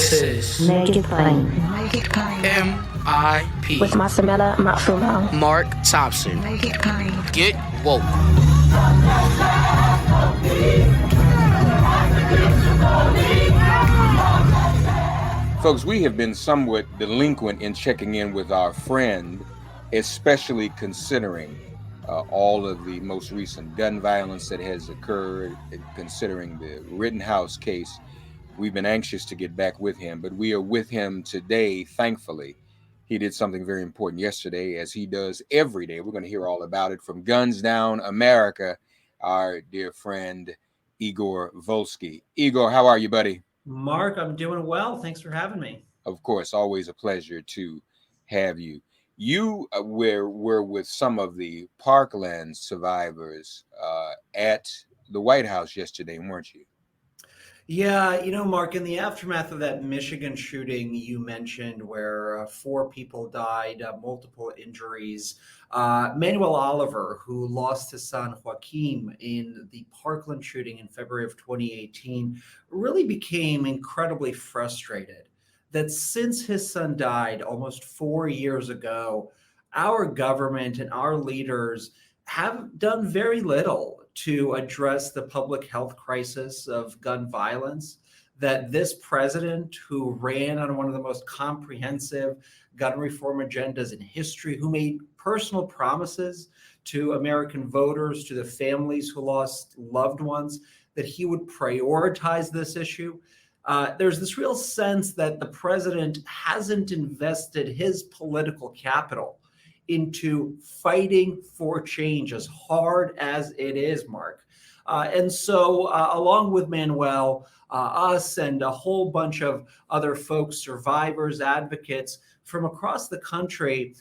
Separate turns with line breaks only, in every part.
This is
Make It Plain.
MIP
With Masamela Matfumo.
Mark Thompson.
Make it plain.
Get woke.
Folks, we have been somewhat delinquent in checking in with our friend, especially considering all of the most recent gun violence that has occurred, considering the Rittenhouse case. We've been anxious to get back with him, but we are with him today, thankfully. He did something very important yesterday, as he does every day. We're going to hear all about it from Guns Down America, our dear friend, Igor Volsky. Igor, how are you, buddy?
Mark, I'm doing well. Thanks for having me.
Of course, always a pleasure to have you. You were with some of the Parkland survivors at the White House yesterday, weren't you?
Yeah, Mark, in the aftermath of that Michigan shooting you mentioned where 4 people died, multiple injuries, Manuel Oliver, who lost his son Joaquin in the Parkland shooting in February of 2018, really became incredibly frustrated that since his son died almost 4 years ago, our government and our leaders have done very little to address the public health crisis of gun violence, that this president, who ran on one of the most comprehensive gun reform agendas in history, who made personal promises to American voters, to the families who lost loved ones, that he would prioritize this issue. There's this real sense that the president hasn't invested his political capital into fighting for change, as hard as it is, Mark. And so along with Manuel, us and a whole bunch of other folks, survivors, advocates from across the country,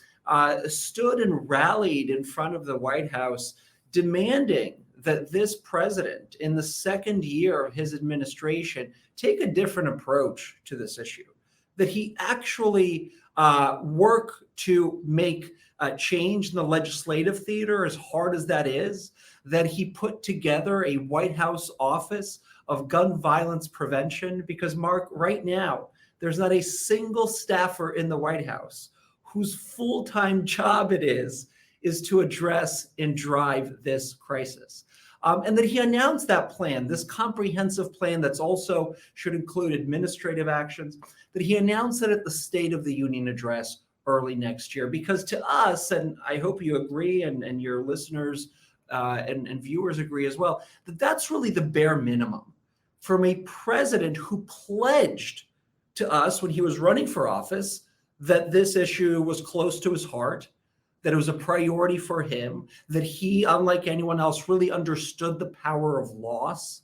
stood and rallied in front of the White House, demanding that this president, in the second year of his administration, take a different approach to this issue, that he actually work to make change in the legislative theater, as hard as that is, that he put together a White House office of gun violence prevention. Because, Mark, right now, there's not a single staffer in the White House whose full-time job it is to address and drive this crisis. And that he announced that plan, this comprehensive plan that's also should include administrative actions, that he announced it at the State of the Union address early next year. Because to us, and I hope you agree, and your listeners and viewers agree as well, that that's really the bare minimum from a president who pledged to us when he was running for office that this issue was close to his heart, that it was a priority for him, that he, unlike anyone else, really understood the power of loss.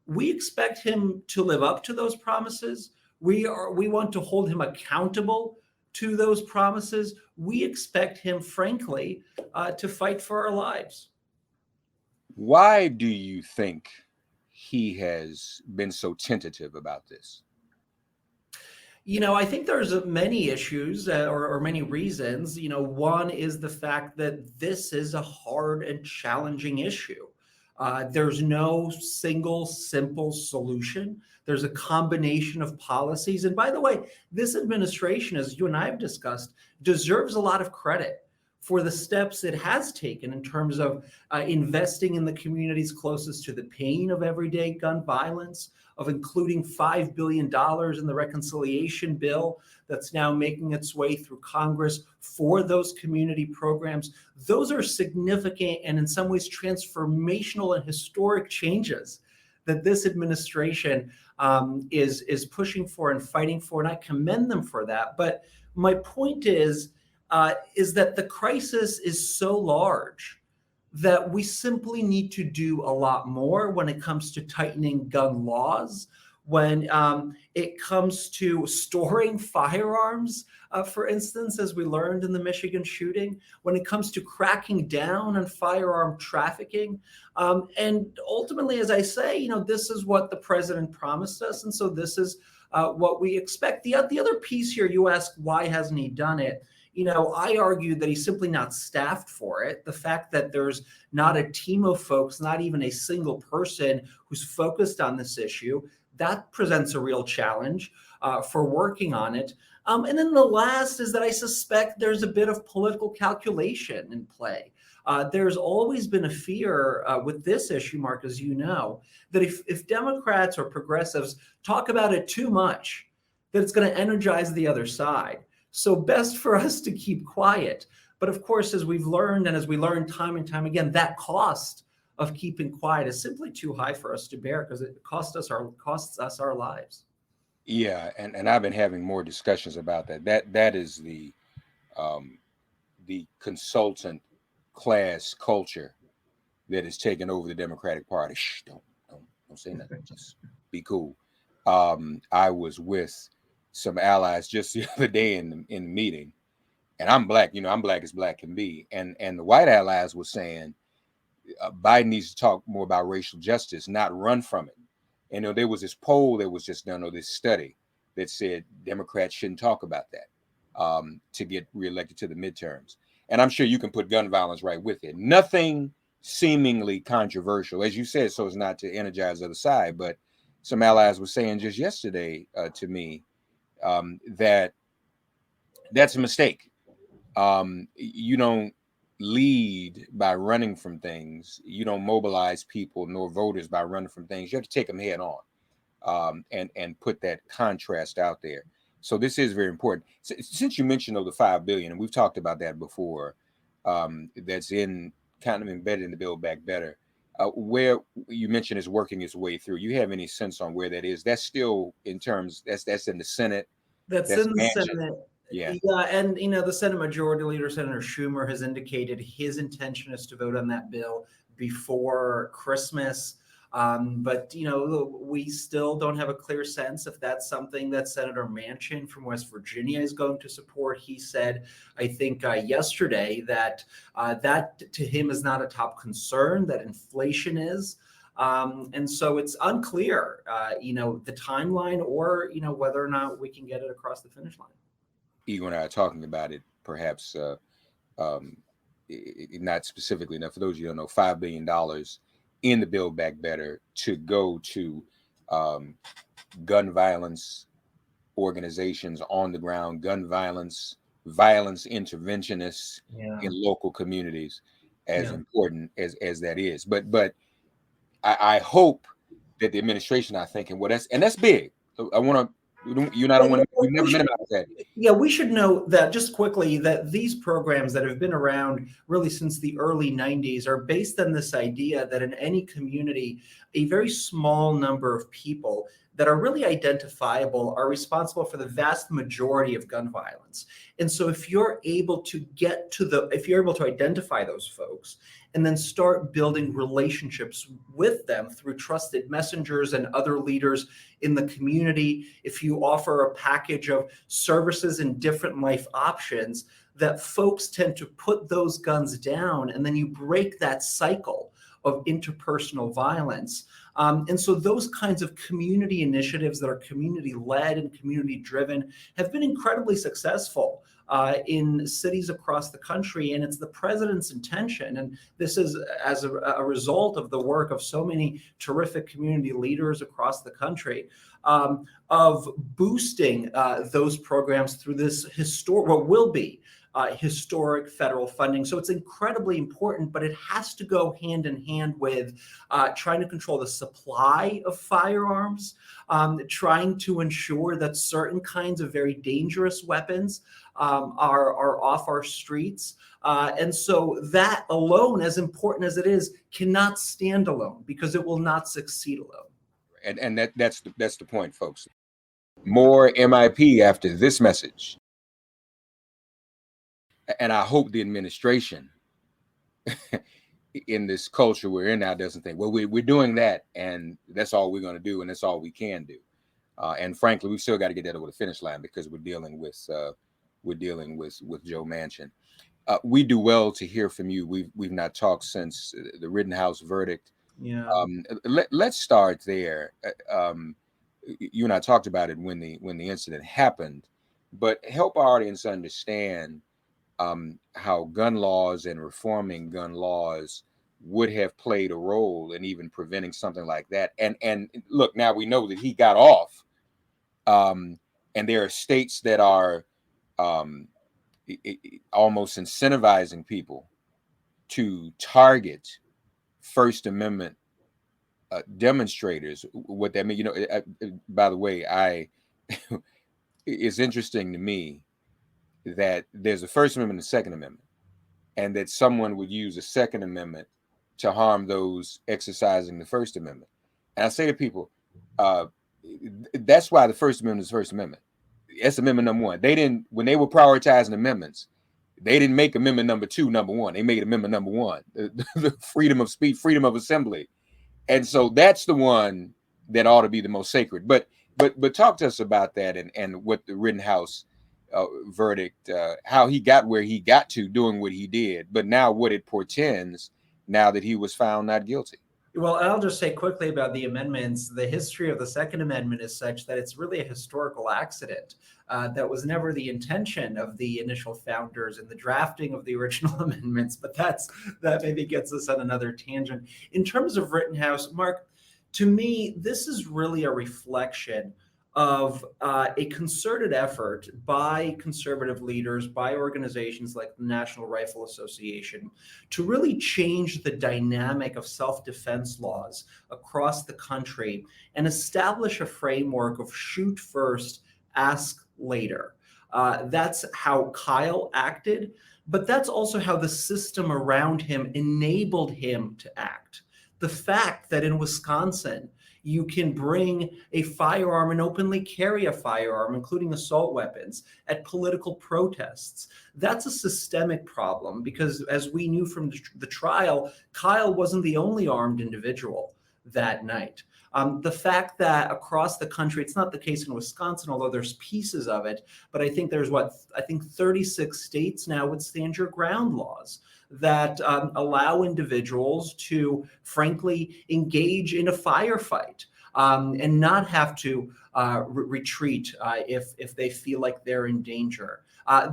We expect him to live up to those promises. We want to hold him accountable to those promises. We expect him, frankly, to fight for our lives.
Why do you think he has been so tentative about this?
I think there's many issues or many reasons. One is the fact that this is a hard and challenging issue. There's no single simple solution. There's a combination of policies. And by the way, this administration, as you and I have discussed, deserves a lot of credit for the steps it has taken in terms of investing in the communities closest to the pain of everyday gun violence, of including $5 billion in the reconciliation bill that's now making its way through Congress for those community programs. Those are significant and in some ways transformational and historic changes that this administration is pushing for and fighting for, and I commend them for that. But my point is that the crisis is so large that we simply need to do a lot more when it comes to tightening gun laws, when it comes to storing firearms, for instance, as we learned in the Michigan shooting, when it comes to cracking down on firearm trafficking. And ultimately, as I say, this is what the president promised us. And so this is what we expect. The other piece here, you ask, why hasn't he done it? I argue that he's simply not staffed for it. The fact that there's not a team of folks, not even a single person who's focused on this issue, that presents a real challenge for working on it. And then the last is that I suspect there's a bit of political calculation in play. There's always been a fear with this issue, Mark, as you know, that if Democrats or progressives talk about it too much, that it's going to energize the other side. So best for us to keep quiet. But of course, as we've learned, and as we learn time and time again, that cost of keeping quiet is simply too high for us to bear, because it costs us our lives.
Yeah, and I've been having more discussions about that. That is the consultant class culture that has taken over the Democratic Party. Shh, don't say nothing. Just be cool. I was with some allies just the other day in the meeting, and I'm black. I'm black as black can be, and the white allies were saying Biden needs to talk more about racial justice, not run from it. And there was this poll that was just done, or this study that said Democrats shouldn't talk about that to get reelected to the midterms. And I'm sure you can put gun violence right with it. Nothing seemingly controversial, as you said, so as not to energize the other side. But some allies were saying just yesterday to me that that's a mistake. You don't lead by running from things. You don't mobilize people nor voters by running from things. You have to take them head on and put that contrast out there. So this is very important. Since you mentioned the $5 billion, and we've talked about that before, that's in kind of embedded in the Build Back Better, where you mentioned is working its way through. You have any sense on where that is? That's still in terms, that's in the Senate.
That's in the Senate.
Yeah,
and the Senate Majority Leader, Senator Schumer, has indicated his intention is to vote on that bill before Christmas. But we still don't have a clear sense if that's something that Senator Manchin from West Virginia is going to support. He said, I think yesterday, that that to him is not a top concern, that inflation is. And so it's unclear, the timeline, or whether or not we can get it across the finish line.
Igor and I are talking about it, perhaps not specifically enough. For those of you who don't know, $5 billion in the Build Back Better to go to gun violence organizations on the ground, gun violence interventionists in local communities, as important as that is. But I hope that the administration are thinking, well, that's big. I want to. You not want to. We've never minimized that.
Yeah, we should note that just quickly that these programs that have been around really since the early 90s are based on this idea that in any community, a very small number of people that are really identifiable are responsible for the vast majority of gun violence. And so if you're able to identify those folks and then start building relationships with them through trusted messengers and other leaders in the community, if you offer a package of services and different life options, that folks tend to put those guns down, and then you break that cycle of interpersonal violence. And so those kinds of community initiatives that are community-led and community-driven have been incredibly successful in cities across the country. And it's the president's intention, and this is as a result of the work of so many terrific community leaders across the country, of boosting those programs through this what will be historic federal funding. So it's incredibly important, but it has to go hand in hand with trying to control the supply of firearms, trying to ensure that certain kinds of very dangerous weapons are off our streets. And so that alone, as important as it is, cannot stand alone, because it will not succeed alone.
And that's the point, folks. More MIP after this message. And I hope the administration in this culture we're in now doesn't think, well, we're doing that and that's all we're going to do and that's all we can do. And frankly, we've still got to get that over the finish line, because we're dealing with Joe Manchin. We do well to hear from you. We've not talked since the Rittenhouse verdict.
Yeah.
Let's start there. You and I talked about it when the incident happened, but help our audience understand how gun laws and reforming gun laws would have played a role in even preventing something like that. And look, now we know that he got off, and there are states that are almost incentivizing people to target First Amendment demonstrators. What that means, by the way, it's interesting to me that there's a First Amendment and a Second Amendment, and that someone would use the Second Amendment to harm those exercising the First Amendment. And I say to people, that's why the First Amendment is the First Amendment. That's Amendment number one. They didn't, when they were prioritizing amendments, they didn't make Amendment number two number one. They made Amendment number one, the freedom of speech, freedom of assembly. And so that's the one that ought to be the most sacred. But talk to us about that and what the Rittenhouse verdict, how he got where he got to doing what he did, but now what it portends now that he was found not guilty.
Well, I'll just say quickly about the amendments. The history of the Second Amendment is such that it's really a historical accident. That was never the intention of the initial founders in the drafting of the original amendments, but that maybe gets us on another tangent. In terms of Rittenhouse, Mark, to me, this is really a reflection of a concerted effort by conservative leaders, by organizations like the National Rifle Association, to really change the dynamic of self-defense laws across the country and establish a framework of shoot first, ask later. That's how Kyle acted, but that's also how the system around him enabled him to act. The fact that in Wisconsin, you can bring a firearm and openly carry a firearm, including assault weapons, at political protests. That's a systemic problem because, as we knew from the trial, Kyle wasn't the only armed individual that night. The fact that across the country, it's not the case in Wisconsin, although there's pieces of it, but I think there's 36 states now with stand your ground laws that allow individuals to, frankly, engage in a firefight and not have to retreat if they feel like they're in danger.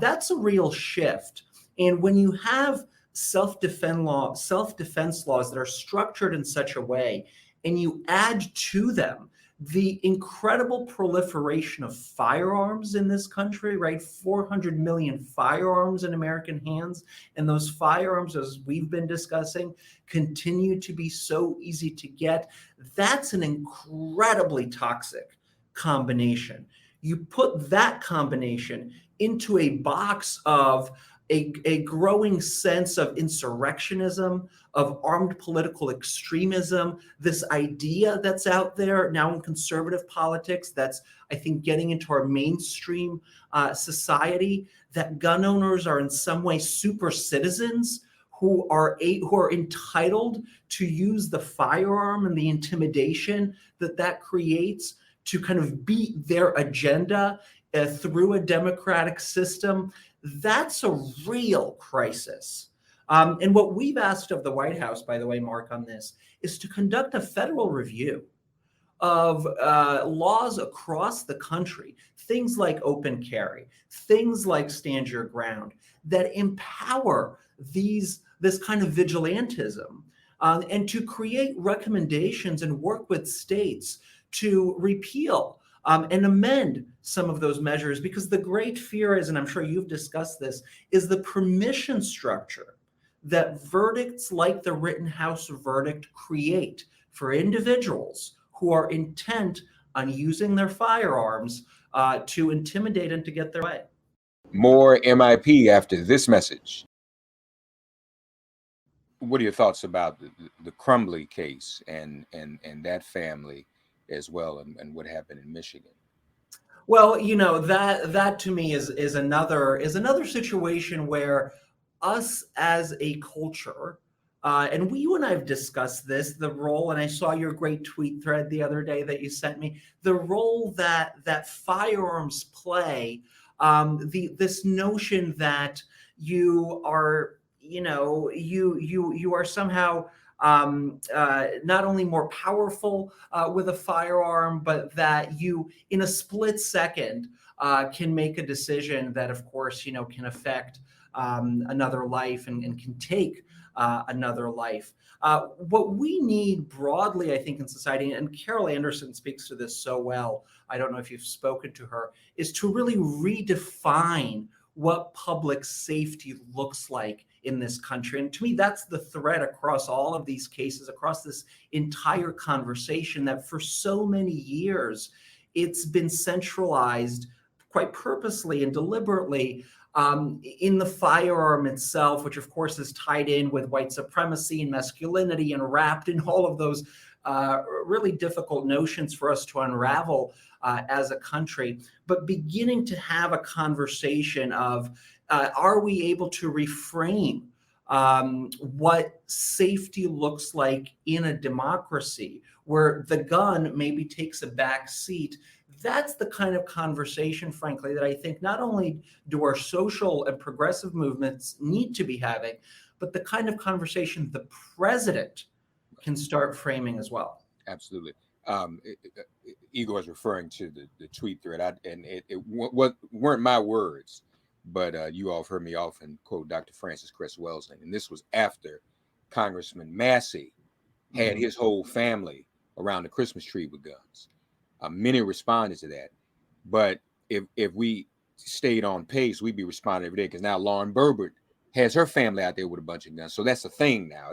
That's a real shift. And when you have self-defense laws that are structured in such a way, and you add to them the incredible proliferation of firearms in this country, right? 400 million firearms in American hands. And those firearms, as we've been discussing, continue to be so easy to get. That's an incredibly toxic combination. You put that combination into a box of a growing sense of insurrectionism, of armed political extremism, this idea that's out there now in conservative politics that's, I think, getting into our mainstream society, that gun owners are in some way super citizens who are entitled to use the firearm and the intimidation that creates to kind of beat their agenda through a democratic system. That's a real crisis. And what we've asked of the White House, by the way, Mark, on this, is to conduct a federal review of laws across the country, things like open carry, things like stand your ground, that empower this kind of vigilantism, and to create recommendations and work with states to repeal and amend some of those measures, because the great fear is, and I'm sure you've discussed this, is the permission structure that verdicts like the Rittenhouse verdict create for individuals who are intent on using their firearms to intimidate and to get their way.
More MIP after this message. What are your thoughts about the Crumbley case and that family as well, and what happened in Michigan?
Well, that to me is another situation where us as a culture, and you and I have discussed this, the role, and I saw your great tweet thread the other day that you sent me, the role that firearms play, this notion that you are, you are somehow not only more powerful with a firearm, but that you, in a split second, can make a decision that, of course, can affect another life and can take another life. What we need broadly, I think, in society, and Carol Anderson speaks to this so well, I don't know if you've spoken to her, is to really redefine what public safety looks like in this country. And to me, that's the thread across all of these cases, across this entire conversation, that for so many years, it's been centralized quite purposely and deliberately in the firearm itself, which of course is tied in with white supremacy and masculinity and wrapped in all of those really difficult notions for us to unravel as a country. But beginning to have a conversation of, are we able to reframe what safety looks like in a democracy where the gun maybe takes a back seat? That's the kind of conversation, frankly, that I think not only do our social and progressive movements need to be having, but the kind of conversation the president can start framing as well.
Absolutely. Igor is referring to the tweet thread, and it weren't my words, but you all have heard me often quote Dr. Francis Cress Welsing, and this was after Congressman Massey had his whole family around the Christmas tree with guns. Many responded to that, but if we stayed on pace, we'd be responding every day, because now Lauren Burbert has her family out there with a bunch of guns. So that's a thing now.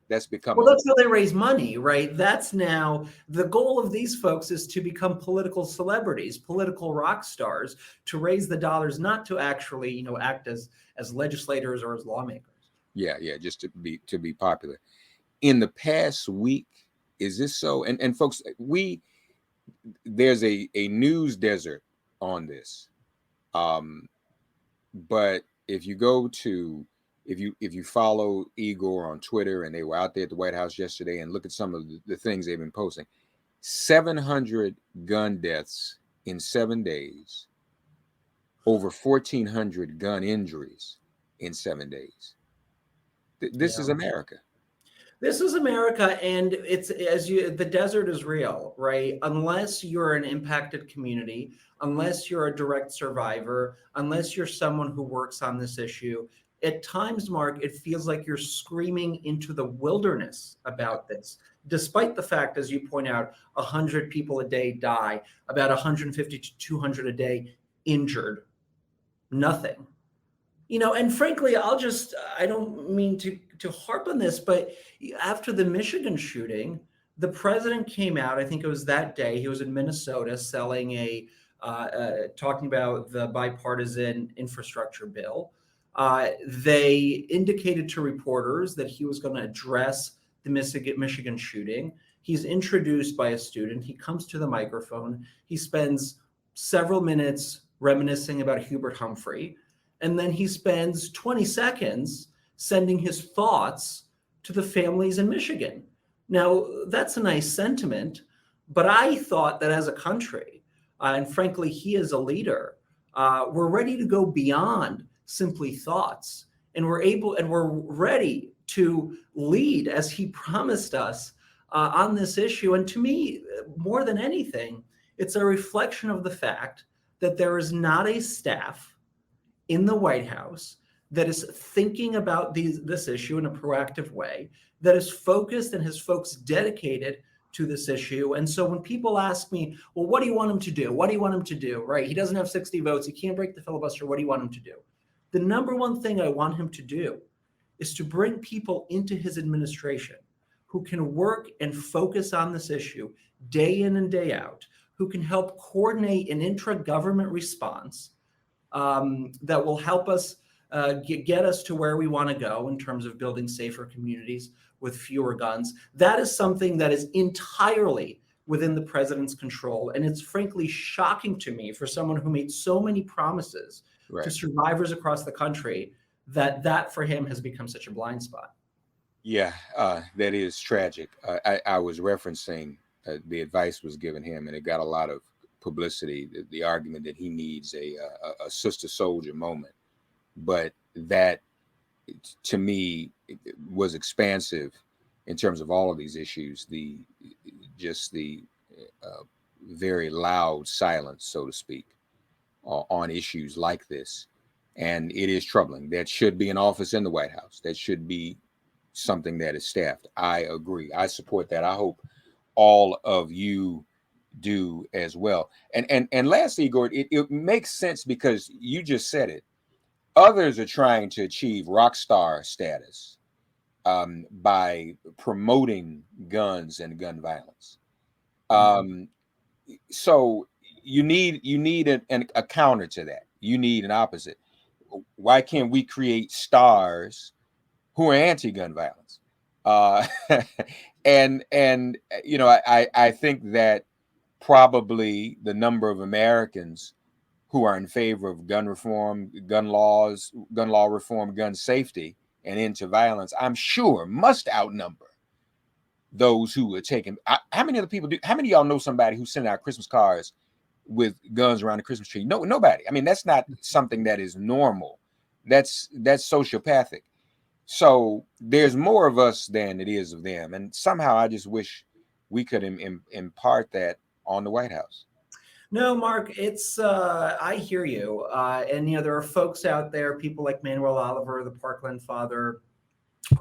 That's become.
Well, that's how they raise money, right? That's now the goal of these folks, is to become political celebrities, political rock stars, to raise the dollars, not to actually, act as legislators or as lawmakers.
Yeah, just to be popular. In the past week, is this so? And folks, there's a news desert on this. But if you follow Igor on Twitter, and they were out there at the White House yesterday, and look at some of the things they've been posting, 700 gun deaths in 7 days, over 1,400 gun injuries in 7 days. This is America.
This is America, and the desert is real, right? Unless you're an impacted community, unless you're a direct survivor, unless you're someone who works on this issue, at times, Mark, it feels like you're screaming into the wilderness about this, despite the fact, as you point out, 100 people a day die, about 150 to 200 a day injured. Nothing. And frankly, I don't mean to harp on this, but after the Michigan shooting, the president came out, I think it was that day, he was in Minnesota selling talking about the bipartisan infrastructure bill. They indicated to reporters that he was going to address the Michigan shooting. He's introduced by a student. He comes to the microphone. He spends several minutes reminiscing about Hubert Humphrey. And then he spends 20 seconds sending his thoughts to the families in Michigan. Now, that's a nice sentiment, but I thought that as a country, and frankly, he as a leader, we're ready to go beyond simply thoughts. And we're ready to lead, as he promised us, on this issue. And to me, more than anything, it's a reflection of the fact that there is not a staff in the White House that is thinking about this issue in a proactive way, that is focused and has folks dedicated to this issue. And so when people ask me, well, what do you want him to do? What do you want him to do? Right? He doesn't have 60 votes. He can't break the filibuster. What do you want him to do? The number one thing I want him to do is to bring people into his administration who can work and focus on this issue day in and day out, who can help coordinate an intra-government response that will help us get us to where we want to go in terms of building safer communities with fewer guns. That is something that is entirely within the president's control. And it's frankly shocking to me, for someone who made so many promises to survivors across the country, that for him has become such a blind spot.
Yeah, that is tragic. I was referencing the advice was given him, and it got a lot of publicity, the argument that he needs a sister soldier moment. But that, to me, was expansive in terms of all of these issues, the very loud silence, so to speak, on issues like this. And it is troubling. That should be an office in the White House. That should be something that is staffed. I agree. I support that. I hope all of you do as well. And lastly, Igor, it makes sense because you just said it. Others are trying to achieve rock star status by promoting guns and gun violence. So you need a counter to that. You need an opposite. Why can't we create stars who are anti-gun violence? And you know, I think that probably the number of Americans who are in favor of gun reform, gun law reform, gun safety, and into violence, I'm sure must outnumber those who are taking. How many other people do? How many of y'all know somebody who's sending out Christmas cards with guns around the Christmas tree? No, nobody. I mean, that's not something that is normal. That's sociopathic. So there's more of us than it is of them, and somehow I just wish we could impart that on the White House.
No, Mark, it's I hear you, and you know there are folks out there, people like Manuel Oliver, the Parkland father,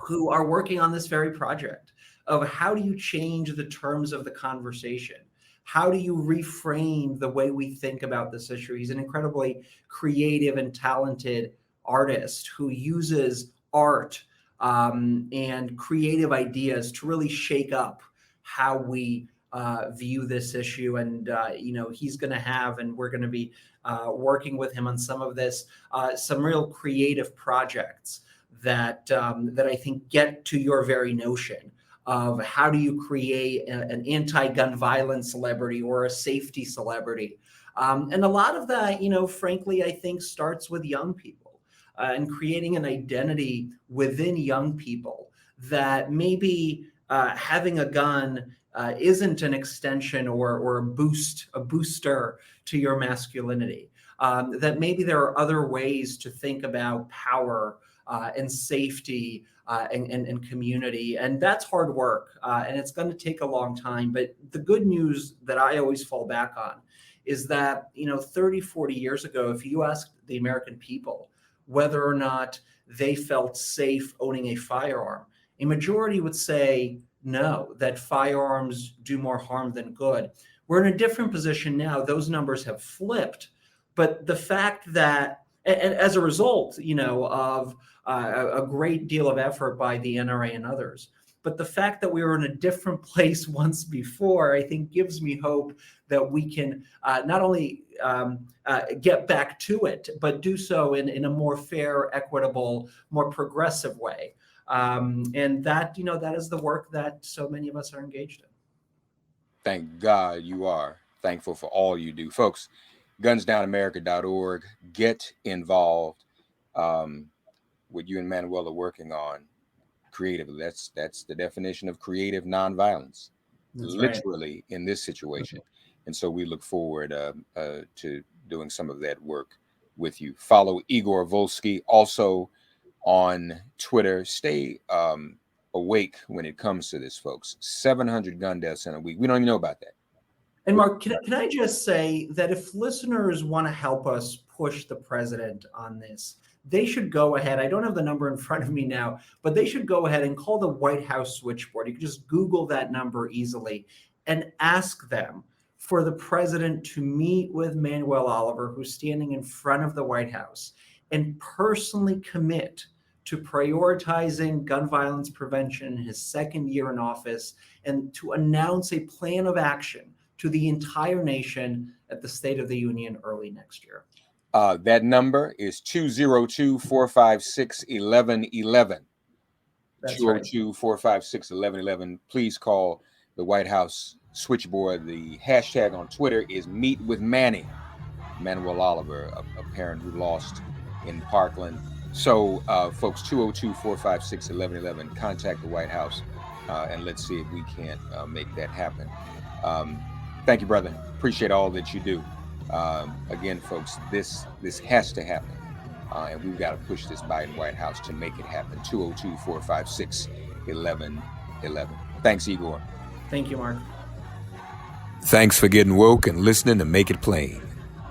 who are working on this very project of how do you change the terms of the conversation? How do you reframe the way we think about this issue? He's an incredibly creative and talented artist who uses art and creative ideas to really shake up how we view this issue. And, you know, he's going to have, and we're going to be working with him on some of this, some real creative projects that I think get to your very notion of how do you create an anti-gun violence celebrity or a safety celebrity. And a lot of that, you know, frankly, I think starts with young people. And creating an identity within young people that maybe having a gun isn't an extension or a booster to your masculinity. That maybe there are other ways to think about power and safety and community. And that's hard work. And it's going to take a long time. But the good news that I always fall back on is that, you know, 30, 40 years ago, if you asked the American people whether or not they felt safe owning a firearm, a majority would say no, that firearms do more harm than good. We're in a different position now. Those numbers have flipped. But the fact that, and as a result, you know, of a great deal of effort by the NRA and others, but the fact that we were in a different place once before, I think gives me hope that we can not only get back to it, but do so in a more fair, equitable, more progressive way. And that, you know, that is the work that so many of us are engaged in.
Thank God you are. Thankful for all you do. Folks, gunsdownamerica.org. Get involved. What you and Manuel are working on creatively. That's the definition of creative nonviolence, literally, right, in this situation. And so we look forward to doing some of that work with you. Follow Igor Volsky also on Twitter. Stay awake when it comes to this, folks. 700 gun deaths in a week. We don't even know about that.
And Mark, can I just say that if listeners want to help us push the president on this, they should go ahead. I don't have the number in front of me now, but they should go ahead and call the White House switchboard. You can just Google that number easily and ask them for the president to meet with Manuel Oliver, who's standing in front of the White House, and personally commit to prioritizing gun violence prevention in his second year in office, and to announce a plan of action to the entire nation at the State of the Union early next year.
That number is 202-456-1111. 202-456-1111. Please call the White House switchboard. The hashtag on Twitter is Meet with Manny. Manuel Oliver, a parent who lost in Parkland. So, folks, 202-456-1111. Contact the White House, and let's see if we can't make that happen. Thank you, brother. Appreciate all that you do. Again, folks, this has to happen, and we've got to push this Biden White House to make it happen. 202-456-1111. Thanks, Igor.
Thank you, Mark.
Thanks for getting woke and listening to Make It Plain.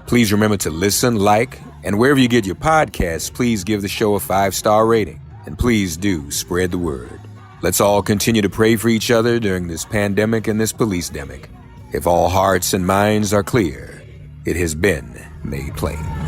Please remember to listen, like, And wherever you get your podcasts, please give the show a 5-star rating. And please do spread the word. Let's all continue to pray for each other during this pandemic and this police-demic. If all hearts and minds are clear, it has been made plain.